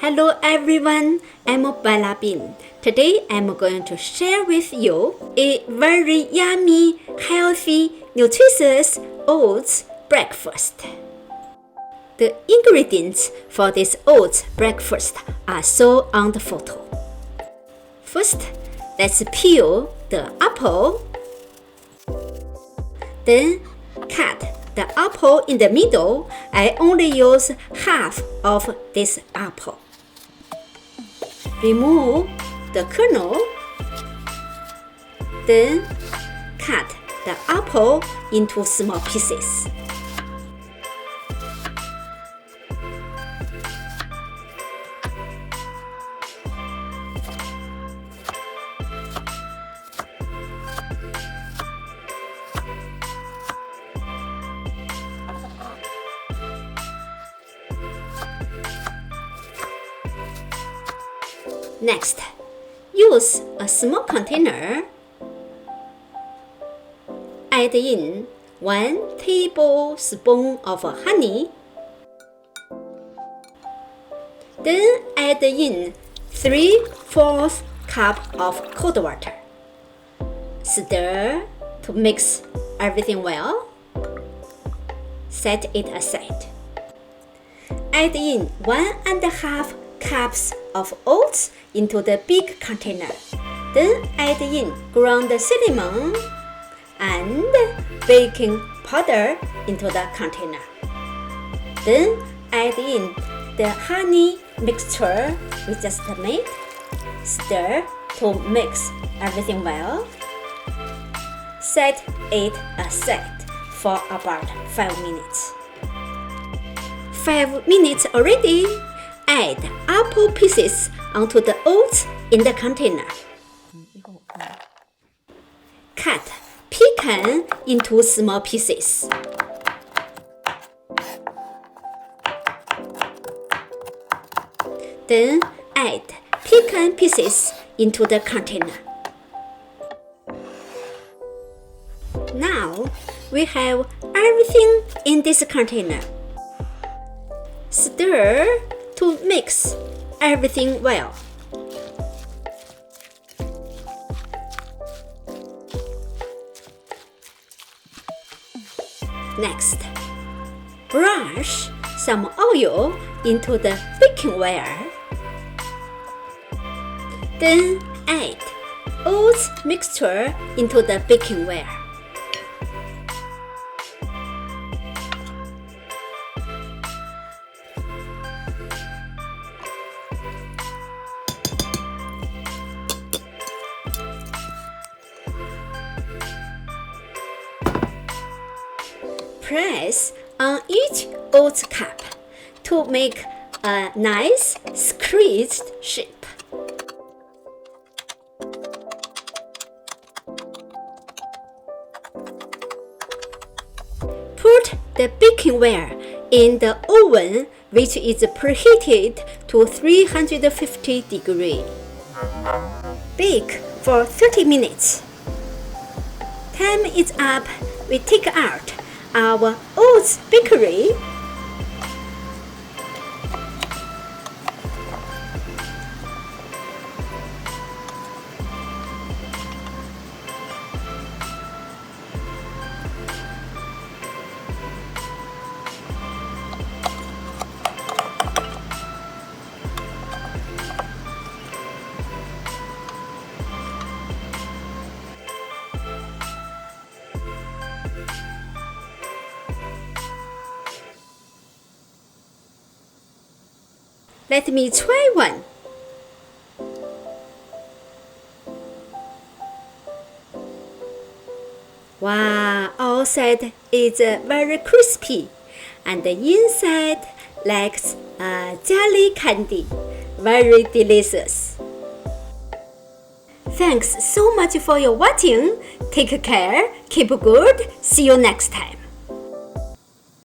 Hello everyone, I'm Balabin. Today I'm going to share with you a very yummy, healthy, nutritious oats breakfast. The ingredients for this oats breakfast are shown on the photo. First, let's peel the apple. Then cut the apple in the middle. I only use half of this apple. Remove the kernel. Then cut the apple into small pieces. Next, use a small container. Add in 1 tablespoon of honey. Then add in 3/4 cup of cold water. Stir to mix everything well. Set it aside. Add in 1.5 cups of oats into the big container. Then add in ground cinnamon and baking powder into the container. Then add in the honey mixture we just made. Stir to mix everything well. Set it aside for about 5 minutes. 5 minutes already. Add apple pieces onto the oats in the container. Cut pecan into small pieces. Then add pecan pieces into the container. Now we have everything in this container. Stir to mix everything well. Next, brush some oil into the baking ware. Then add oats mixture into the baking ware. Press on each oats cup to make a nice squeezed shape. Put the baking ware in the oven, which is preheated to 350 degrees. Bake for 30 minutes. Time is up. We take out our oats bakery. Let me try one. Wow, outside is very crispy and the inside like jelly candy. Very delicious. Thanks so much for your watching. Take care, keep good, see you next time.